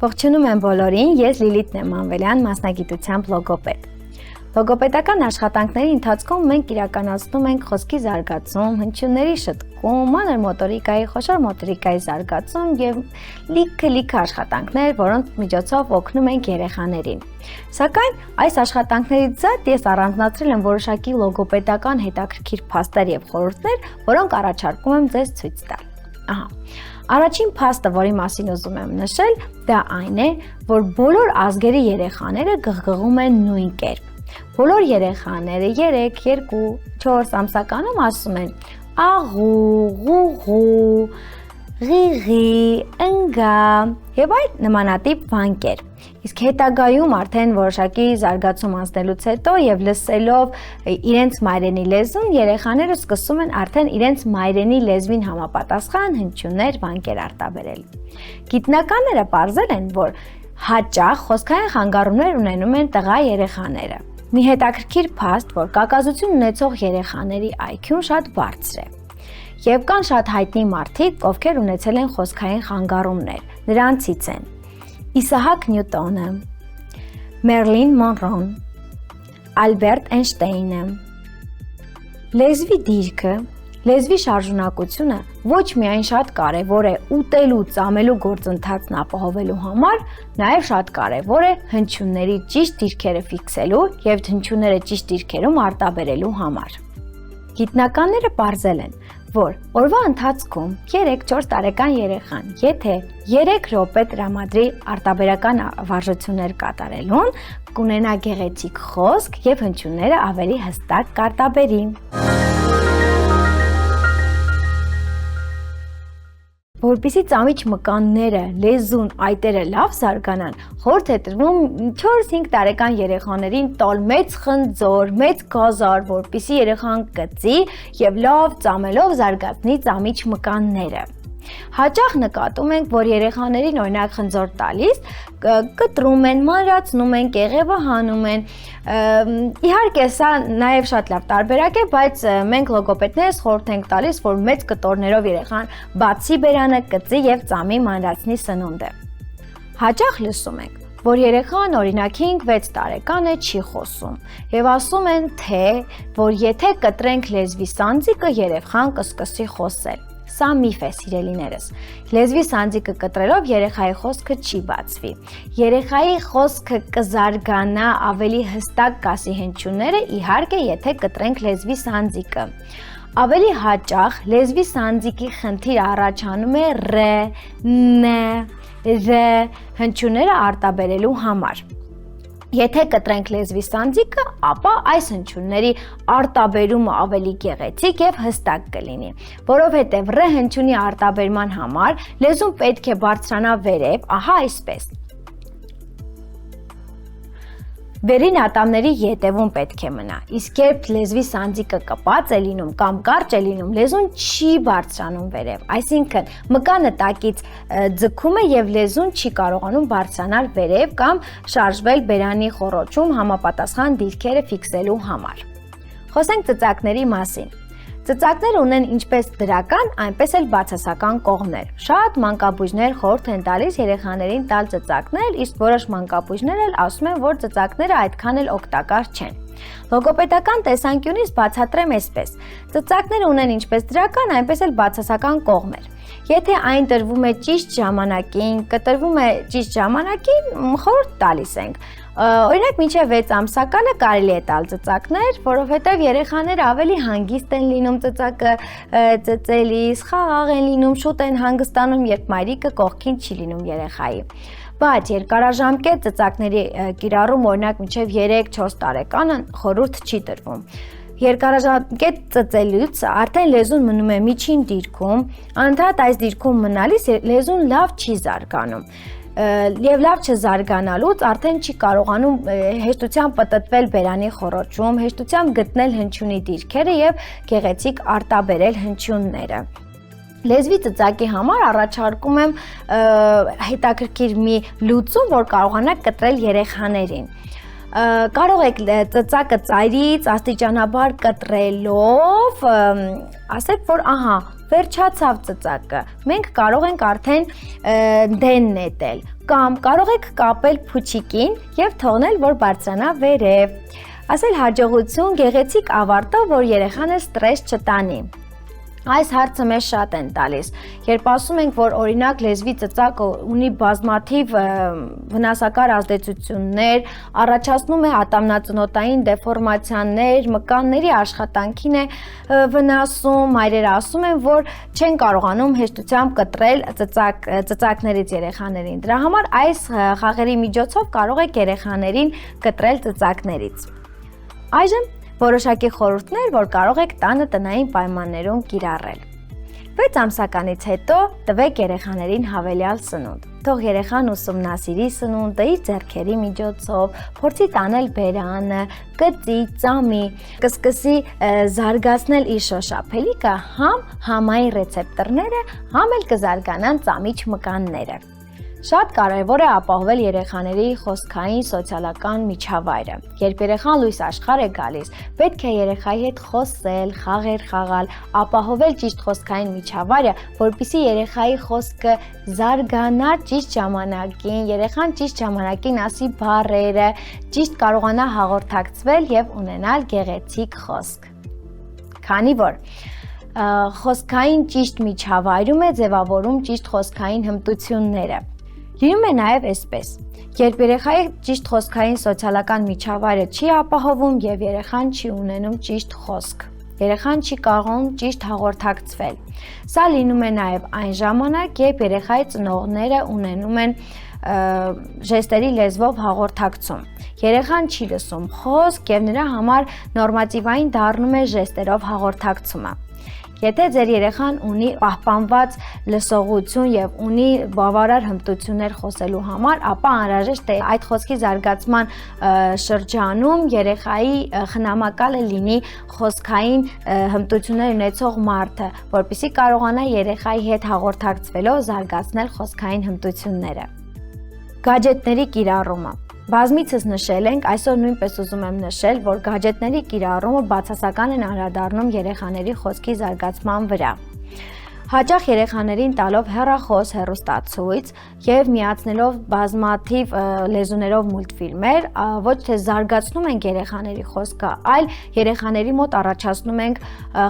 Ողջունում եմ բոլորին, ես Լիլիթ Նեմանվելյան, մասնագիտությամբ լոգոպեդ։ Լոգոպեդական աշխատանքների ընթացքում մենք իրականացնում ենք խոսքի զարգացում, հնչյունների շտկում, մանր մոտորիկայի, խոշոր մոտորիկայի զարգացում եւ լիքը աշխատանքներ, որոնց միջոցով օգնում ենք երեխաներին։ Սակայն այս աշխատանքներից զատ ես առանձնացրել եմ որոշակի լոգոպեդական հետաքրքիր փաստեր եւ խորհուրդներ, որոնք առաջարկում եմ ձեզ ցույց տալ։ Առաջին փաստը, որի մասին ուզում եմ նշել, դա այն է, որ բոլոր ազգերի երեխաները գղգղում են նույն կերպ։ Բոլոր երեխաները 3, 2, 4 ամսականում ասում են աղու, ղուղու, ղիղի, ընգա եւ այլ նմանատիպ բանկեր։ Իսկ հետագայում արդեն որոշակի զարգացում անցնելուց հետո եւ լսելով իրենց մայրենի լեզուն, երեխաները սկսում են արդեն իրենց մայրենի լեզվին համապատասխան հնչյուններ, բանկեր արտաբերել։ Գիտնականները պարզել են, որ հաճախ խոսքային խանգարումներ ունենում են տղա երեխաները։ Մի հետաքրքիր փաստ, որ կակազություն ունեցող երեխաների IQ-ն շատ բարձր է։ Եվ կան շատ հայտնի մարդիկ, ովքեր ունեցել են խոսքային խանգարումներ։ Նրանցից են Իսահակ Նյուտոնը, Մերլին Մոնրոն, Ալբերտ Էյնշտեյնը։ Լեզվի դիրքը, լեզվի շարժունակությունը ոչ միայն շատ կարևոր է ուտելու, ծամելու գործընթացն ապահովելու համար, նաև շատ կարևոր է հնչյունների ճիշտ դիրքերը ֆիքսելու եւ հնչյունները ճիշտ դիրքերում արտաբերելու համար։ Գիտնականները պարզել են, որ օրվա ընթացքում 3-4 տարեկան երեխան, եթե 3 րոպե տրամադրի արտաբերական վարժություններ կատարելուն, կունենա գեղեցիկ խոսք եւ հնչյունները ավելի հստակ կարտաբերի։ Որպեսզի ծամիչ մկանները, լեզուն, այտերը լավ զարգանան, խորհուրդ է տրվում 4-5 տարեկան երեխաներին տալ մեծ խնձոր, մեծ գազար, որպեսզի երեխան կծի եւ լավ ծամելով զարգացնի ծամիչ մկանները։ Հաճախ նկատում ենք, որ երեխաներին օրինակ խնձոր տալիս կտրում են, մանրացնում են, կեղևը հանում են։ Իհարկե սա նաև շատ լավ տարբերակ է, բայց մենք լոգոպեդներս խորհուրդ ենք տալիս, որ մեծ կտորներով երեխան բացի բերանը կծի եւ ծամի մանրացնի սնունդը։ Հաճախ լսում ենք, որ երեխան օրինակ 5-6 տարեկան է չի խոսում եւ ասում են թե, որ եթե կտրենք լեզվի սանձիկը, երեխան կսկսի խոսել։ Սա միֆ է, սիրելիներս։ Լեզվի սանձիկը կտրելով երեխայի խոսքը չի բացվի։ Երեխայի խոսքը կզարգանա, ավելի հստակ կասի հնչյունները, իհարկե, եթե կտրենք լեզվի սանձիկը։ Ավելի հաճախ լեզվի սանձիկի խնդիր առաջանում է ռ, ն, ռ հնչյունները արտաբերելու համար։ Եթե կտրենք լեզվի սանձիկը, ապա այս հնչյունների արտաբերումը ավելի գեղեցիկ եւ հստակ կլինի, որովհետեւ ռ հնչյունի արտաբերման համար լեզուն պետք է բարձրանա վերև, ահա այսպես։ Վերին ատամների ետևում պետք է մնա, իսկ երբ լեզվի սանձիկը կպած է լինում կամ կարճ է լինում, լեզուն չի բարձրանում վերև, այսինքն մկանը տակից ձգում է եւ լեզուն չի կարողանում բարձրանալ վերև կամ շարժվել բերանի խոռոչում համապատասխան դիրքերը ֆիքսելու համար։ Խոսենք ծծակների մասին։ Ծծակները ունեն ինչպես դրական, այնպես էլ բացասական կողմներ։ Շատ մանկաբույժներ խորհուրդ են տալիս երեխաներին տալ ծծակներ, իսկ որոշ մանկաբույժներ էլ ասում են, որ ծծակները այդքան էլ օգտակար չեն։ Լոգոպեդական տեսանկյունից բացատրեմ այսպես. ծծակները ունեն ինչպես դրական, այնպես էլ բացասական կողմեր։ Եթե այն տրվում է ճիշտ ժամանակին, կտրվում է ճիշտ ժամանակին, խորհուրդ տալիս ենք։ Օրինակ մինչև 6 ամսականը կարելի է տալ ծծակներ, որովհետև երեխաները ավելի հանգիստ են լինում ծծակը ծծելիս, խաղաղ են լինում, շուտ են հանգստանում, երբ մայրիկը կողքին չի լինում երեխայի։ Բայց երկարաժամկետ ծծակների կիրառում օրինակ մինչև 3-4 տարեկանը խորհուրդ չի տրվում։ Երկարաժամկետ ծծելուց արդեն լեզուն մնում է միջին դիրքում, անդադար այս դիրքում մնալիս լեզուն լավ չի զարգանում։ Եվ լավ չզարգանալուց արդեն չի կարողանում հեշտությամբ պտտվել բերանի խոռոչում, հեշտությամբ գտնել հնչյունի դիրքերը եւ գեղեցիկ արտաբերել հնչյունները։ Լեզվի ծծակի համար առաջարկում եմ հետաքրքիր մի լուծում, որ կարողանաք կտրել երեխաներին։ Կարող եք ծծակը ծայրից աստիճանաբար կտրելով, ասեք, որ ահա վերջացավ ծծակը, մենք կարող ենք արդեն դեն նետել, կամ կարող եք կապել փուչիկին եւ թողնել, որ բարձրանա վերև, ասել հաջողություն, գեղեցիկ ավարտով, որ երեխանը ստրես չտանի։ Այս հարցը մեզ շատ են տալիս, երբ ասում ենք, որ օրինակ լեզվի ծծակը ունի բազմաթիվ վնասակար ազդեցություններ, առաջացնում է ատամնածնոտային դեֆորմացիաներ, մկանների աշխատանքին է վնասում, մայրերը ասում են, որ չեն կարողանում հեշտությամբ կտրել ծծակներից երեխաներին։ Դրա համար այս խաղերի միջոցով կարող եք երեխաներին կտրել ծծակներից։ Այժմ որոշակի խորհուրդներ, որ կարող եք տանը տնային պայմաններում կիրառել։ 6 ամսականից հետո տվեք երեխաներին հավելյալ սնունդ։ Թող երեխան ուսումնասիրի սնունդը իր ձեռքերի միջոցով, փորձի տանել բերանը, կծի, ծամի, կսկսի զարգացնել իր շոշափելիքը, համ համային ռեցեպտորները, համ էլ կզարգանան ծամիչ մկանները։ Շատ կարևոր է ապահովել երեխաների խոսքային սոցիալական միջավայրը։ Երբ երեխան լույս աշխարհ է գալիս, պետք է երեխայի հետ խոսել, խաղեր խաղալ, ապահովել ճիշտ խոսքային միջավայրը, որպեսզի երեխայի խոսքը զարգանա ճիշտ ժամանակին, երեխան ճիշտ ժամանակին ասի բառերը, ճիշտ կարողանա հաղորդակցվել եւ ունենալ գեղեցիկ խոսք։ Քանի որ խոսքային ճիշտ միջավայրում է ձևավորում ճիշտ խոսքային հմտությունները։ Լինում է նաև այսպես. երբ երեխայի ճիշտ խոսքային սոցիալական միջավայրը չի ապահովում եւ երեխան չի ունենում ճիշտ խոսք, երեխան չի կարողանում ճիշտ հաղորդակցվել։ Սա լինում է նաև այն ժամանակ, երբ երեխայի ծնողները ունենում են ժեստերի լեզվով հաղորդակցում։ Երեխան չի լսում խոսք եւ նրա համար նորմատիվային դառնում է ժեստերով հաղորդակցումը։ Եթե ձեր երեխան ունի պահպանված լսողություն եւ ունի բավարար հմտություններ խոսելու համար, ապա անհրաժեշտ է այդ խոսքի զարգացման շրջանում երեխայի խնամակալը լինի խոսքային հմտություններ ունեցող մարդը, որպեսզի կարողանա երեխայի հետ հաղորդակցվելով զարգացնել խոսքային հմտությունները։ Գադջետների կիրառումը։ Բազմիցս նշել ենք, այսօր նույնպես ուզում եմ նշել, որ գադջետների կիրառումը բացասական են անդրադառնում երեխաների խոսքի զարգացման վրա։ Հաճախ երեխաներին տալով հեռախոս, հեռուստացույց եւ միացնելով բազմաթիվ լեզուներով մուլտֆիլմեր, ոչ թե զարգացնում ենք երեխաների խոսքը, այլ երեխաների մոտ առաջացնում ենք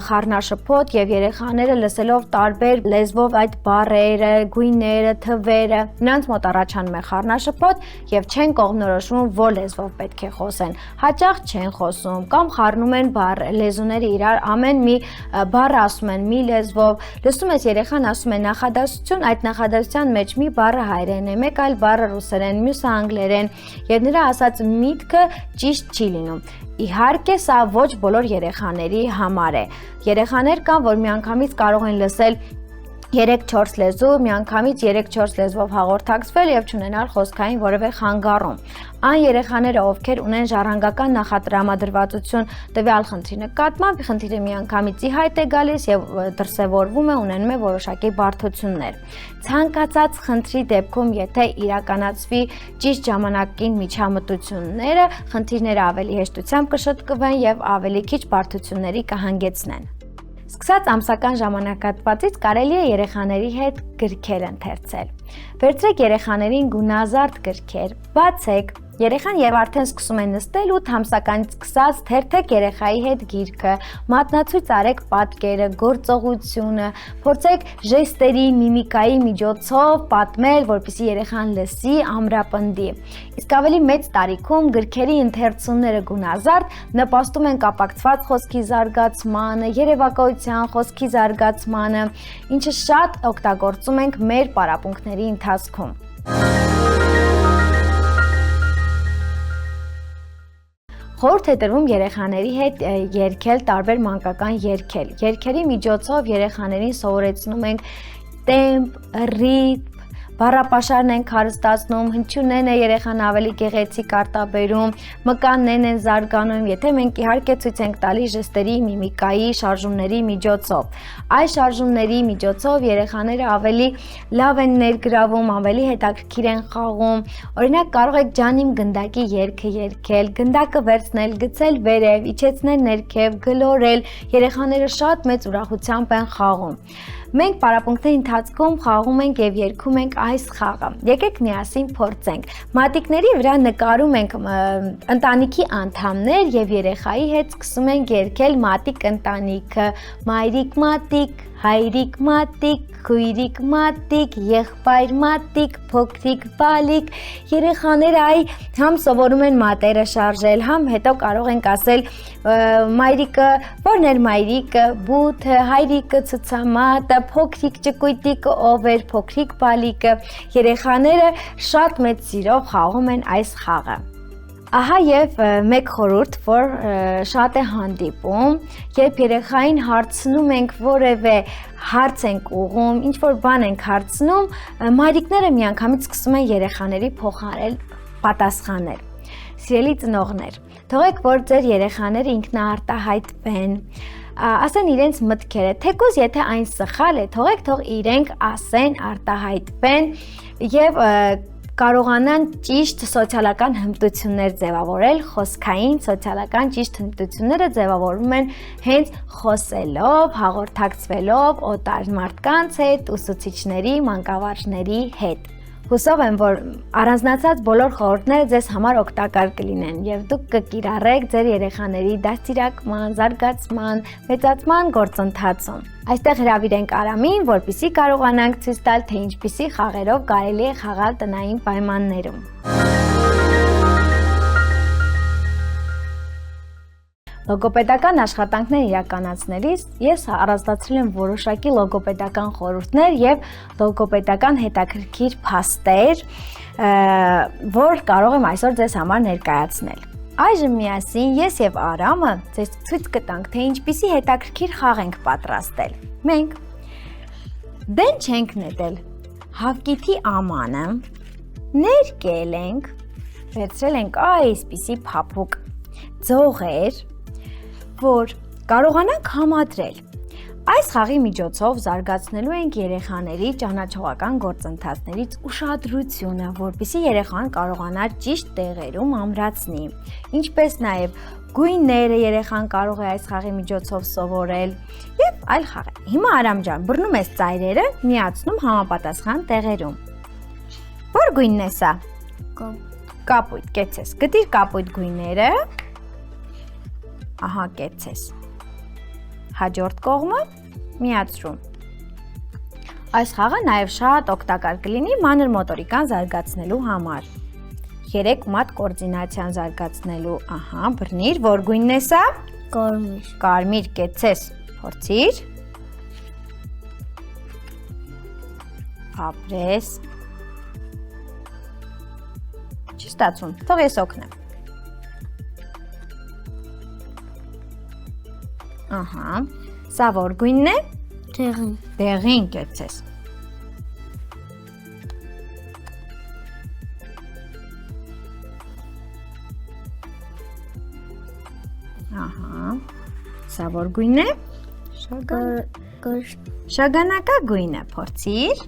խառնաշփոթ եւ երեխաները լսելով տարբեր լեզվով այդ բառերը, գույները, թվերը, նրանց մոտ առաջանում է խառնաշփոթ եւ չեն կողմնորոշվում որ լեզվով պետք է խոսեն։ Հաճախ չեն խոսում կամ խառնում են լեզուները իրար, ամեն մի բառ ասում են մի լեզվով, լսում ես երեխան ասում է նախադասություն, այդ նախադասության մեջ մի բառը հայերեն է, մեկ այլ բառը ռուսերեն, մյուսը անգլերեն, եւ նրա ասած միտքը ճիշտ չի լինում։ Իհարկե, սա ոչ բոլոր երեխաների համար է։ Երեխաներ կան, որ միանգամից կարող են լսել 3-4 լեզու, միանգամից 3-4 լեզվով հաղորդակցվել եւ չունենալ խոսքային որևէ խանգարում։ Այն երեխաները, ովքեր ունեն ժառանգական նախատրամադրվածություն տվյալ խնդրի նկատմամբ, խնդիրը միանգամից ի հայտ է գալիս եւ դրսեւորվում է, ունենում է որոշակի բարդություններ։ Ցանկացած խնդրի դեպքում, եթե իրականացվի ճիշտ ժամանակին միջամտությունները, խնդիրները ավելի հեշտությամբ կշտկվեն եւ ավելի քիչ բարդությունների կհանգեցնեն։ Սկսած ամսական ժամանակահատվածից կարելի է երեխաների հետ գրքեր ընթերցել։ Վերցրեք երեխաներին գունազարդ գրքեր, բացեք, երեխան եւ արդեն սկսում է նստել 8 ամսականից սկսած թերթեք երեխայի հետ գիրքը, մատնացույց արեք պատկերը, գործողությունը, փորձեք ժեստերի, միմիկայի միջոցով պատմել, որպեսզի երեխան լսի, ամրապնդի։ Իսկ ավելի մեծ տարիքում գրքերի ընթերցումները գունազարդ նպաստում են կապակցված խոսքի զարգացմանը, երևակայության խոսքի զարգացմանը, ինչը շատ օգտագործում ենք մեր պարապմունքների ընթացքում։ Խորհուրդ է տրվում երեխաների հետ երգել տարբեր մանկական երգեր։ Երգերի միջոցով երեխաներին սովորեցնում ենք տեմպ, ռիթմ, բառապաշարն ենք հարստացնում, հնչյուններն է երեխան ավելի գեղեցիկ արտաբերում, մկաններն են զարգանում, եթե մենք իհարկե ցույց ենք տալիս ժեստերի, միմիկայի, շարժումների միջոցով։ Այս շարժումների միջոցով երեխաները ավելի լավ են ներգրավում, ավելի հետաքրքիր են խաղում։ Օրինակ կարող եք ջանիմ գնդակի երգը երգել, գնդակը վերցնել, գցել վերև, իջեցնել ներքև, գլորել, երեխաները շատ մեծ ուրախությամբ են խաղում։ Մենք պարապմունքների ընթացքում խաղում ենք եւ երգում ենք այս խաղը։ Եկեք միասին փորձենք։ Մատիկների վրա նկարում ենք ընտանիքի անդամներ եւ երեխայի հետ սկսում ենք երգել մատիկ ընտանիքը։ Մայրիկ մատիկ, հայրիկ մատիկ, քույրիկ մատիկ, եղբայր մատիկ, փոքրիկ բալիկ։ Երեխաները համ սովորում են մատերը շարժել, համ հետո կարող ենք ասել մայրիկը, որն էր մայրիկը, բութը, հայրիկը, ցուցամատը, փոքրիկ ճկույտիկը, ով էր փոքրիկ բալիկը։ Երեխաները շատ մեծ սիրով խաղում են այս խաղը։ Ահա եւ մեկ խորհուրդ, որ շատ է հանդիպում, երբ երեխային հարցնում ենք որևէ հարց ենք ուղում, ինչ որ բան ենք հարցնում, մայրիկները միանգամից սկսում են երեխաների փոխարել պատասխանել։ Սիրելի ծնողներ, թողեք որ ձեր երեխաները ինքնաարտահայտվեն, ասեն իրենց մտքերը, թեկուզ եթե այն սխալ է, թող իրենք ասեն, արտահայտվեն եւ կարողանան ճիշտ սոցիալական հմտություններ ձևավորել, խոսքային սոցիալական ճիշտ հմտությունները ձևավորվում են հենց խոսելով, հաղորդակցվելով օտար մարդկանց հետ, ուսուցիչների, մանկավարժների հետ։ Հուսով եմ, որ առանձնացած բոլոր խորհուրդները ձեզ համար օգտակար կլինեն եւ դուք կկիրառեք ձեր երեխաների դաստիարակման, զարգացման, մեծացման գործընթացում։ Այստեղ հրավիրենք Արամին, որպեսզի կարողանանք ցույց տալ, թե ինչպիսի խաղերով կարելի է խաղալ տնային պայմաններում։ Լոգոպեդական աշխատանքներ իրականացնելիս ես առանձնացրել եմ որոշակի լոգոպեդական խորհուրդներ եւ լոգոպեդական հետաքրքիր փաստեր, որ կարող եմ այսօր ձեզ համար ներկայացնել։ Այժմ միասին ես եւ Արամը ձեզ ցույց կտանք, թե ինչպիսի հետաքրքիր խաղ ենք պատրաստել։ Մենք դեն չենք նետել հավկիթի ամանը, ներկել ենք, վերցրել ենք այսպիսի փափուկ ձողեր, որ կարողանանք համադրել։ Այս խաղի միջոցով զարգացնելու ենք երեխաների ճանաչողական գործընթացներից ուշադրությունը, որպեսզի երեխան կարողանա ճիշտ տեղերում ամրացնի, ինչպես նաև գույները երեխան կարող է այս խաղի միջոցով սովորել եւ այլ խաղեր։ Հիմա Արամ ջան, բռնում ես ծայրերը, միացնում համապատասխան տեղերում։ Որ գույնն է սա։ Կապույտ, կեցես։ Գտիր կապույտ գույները։ Ահա կեցես։ Հաջորդ կողմը միացրում։ Այս խաղը նաև շատ օգտակար կլինի մանր մոտորիկան զարգացնելու համար։ 3 մատ կոորդինացիան զարգացնելու, ահա, բռնիր, որ գույնն է սա։ Կարմիր։ Կարմիր կեցես, փորձիր։ Ապրես։ Չի ստացվում, թող ես օգնեմ։ Ահա, սա որ գույնն է։ Դեղին։ Դեղին կեցես։ Ահա, սա որ գույնն է։ Շագանակա գույնը, փորձիր։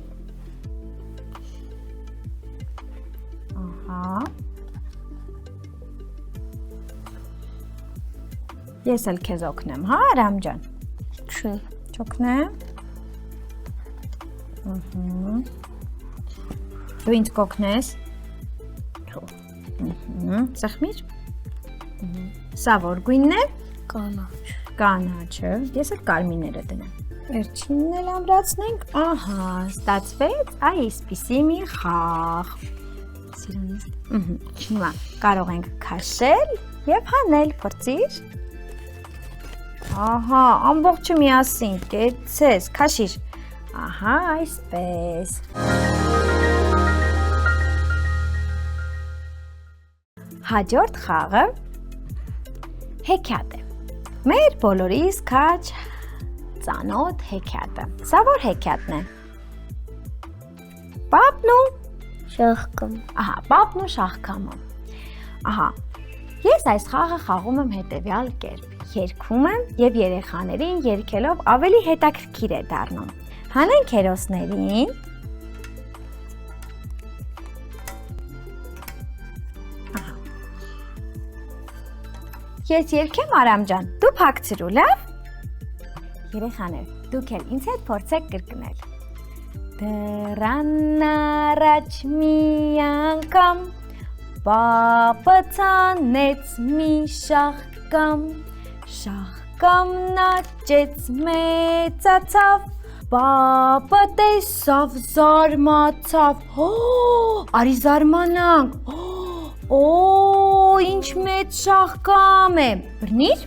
Ահա։ Ես էլ քեզ օգնեմ, հա, Արամ ջան։ Չէ, չօգնեմ։ Դու ինձ կօգնես։ Սեղմիր։ Սա որ գույնն է։ Կանաչ։ Կանաչը, ես էլ կարմիրները դնեմ։ Վերջինն էլ ամրացնենք, ահա, ստացվեց այսպիսի մի խաղ։ Սիրունից։ Հիմա կարող ենք քաշել եւ հանել, փորձիր։ Ահա, ամբողջը միասին կեցես, քաշիր։ Ահա, այսպես։ Հաջորդ խաղը հեքիաթ է։ Մեր բոլորիս քաչ ծանոթ հեքիաթը։ Սա որ հեքիաթն է։ Պապն ու Շախկամ։ Ահա, պապն ու շախկամը։ Ահա, ես այս խաղը խաղում եմ հետևյալ կերպ։ Երգում եմ եւ երեխաներին երգելով ավելի հետաքրքիր է դառնում։ Հանենք հերոսներին։ Ահա։ Ես երգեմ Արամ ջան, դու փակցրու, լավ։ Երեխաներ, դուք էլ ինձ հետ փորձեք կրկնել։ Դռան առաջ մի անգամ Պապը ցանեց մի շախկամ, շախկամն աճեց մեծացավ, Պապը տեսավ զարմացավ, արի զարմանանք, ինչ մեծ շախկամ է, բռնիր,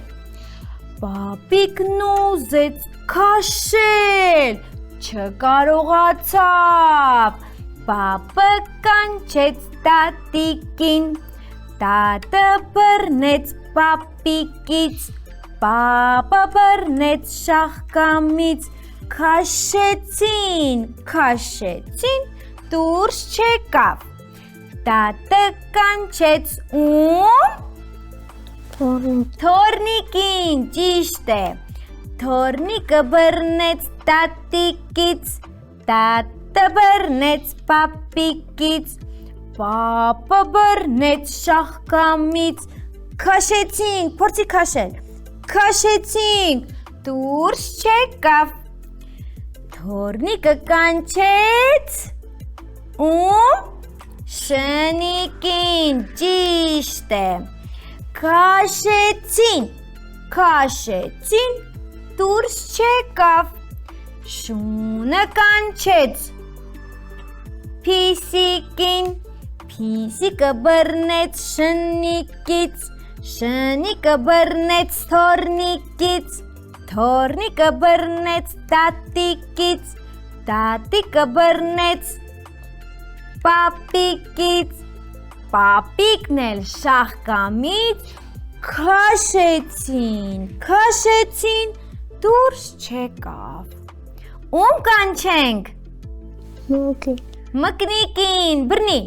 Պապիկն ուզեց քաշել, չկարողացավ, Պապը կանչեց տատիկին, տատը բռնեց պապիկից, Պապը բռնեց շախկամից, քաշեցին, դուրս չեկավ, տատը կանչեց ում? Թորնիկին, ճիշտ է, թորնիկը բռնեց տատիկից, տատը բռնեց պապիկից, Պապը բռնեց շախկամից, քաշեցինք, փորձի քաշել, քաշեցինք, դուրս չեկավ, թորնիկը կանչեց ում? Շնիկին, ճիշտ է, քաշեցին, դուրս չեկավ, շունը կանչեց Փիսիկին, Փիսիկը բռնեց շնիկից, շնիկը բռնեց թորնիկից, թորնիկը բռնեց տատիկից, տատիկը բռնեց պապիկից, պապիկն էլ շախկամից քաշեցին, դուրս չեկավ, ում կանչենք? Մկնիկին, բռնի,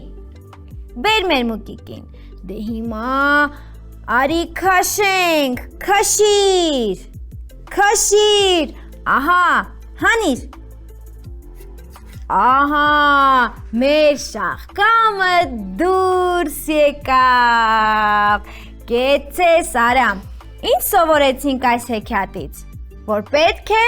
բեր մեր մկնիկին, դե հիմա արի քաշենք, քաշիր, ահա, հանիր, ահա, մեր շախկամը դուրս եկավ, կեցես Արամ, ինչ սովորեցինք այս հեքիաթից, որ պետք է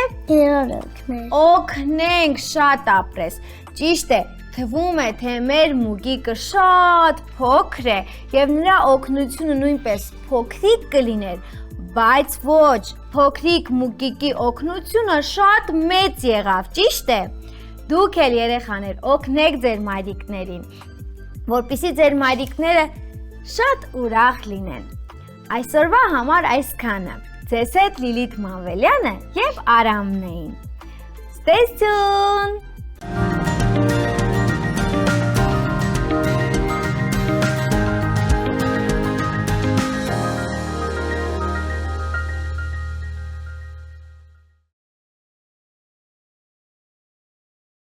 օգնենք շատ ապրես, ճիշտ է, թվում է, թե մեր մուկիկը շատ փոքր է և նրա օգնությունը նույնպես փոքրիկ կլիներ, բայց ոչ, փոքրիկ մուկիկի օգնությունը շատ մեծ եղավ, ճիշտ է, դուք էլ երեխաներ օգնեք ձեր մայրիկներին, որպեսզի ձեր մայրիկները շատ ուրախ լինեն, այսօրվա համար այսքանը, ձեզ հետ Լիլիթ Մանվելյանը և Արամն էին, Stay tuned!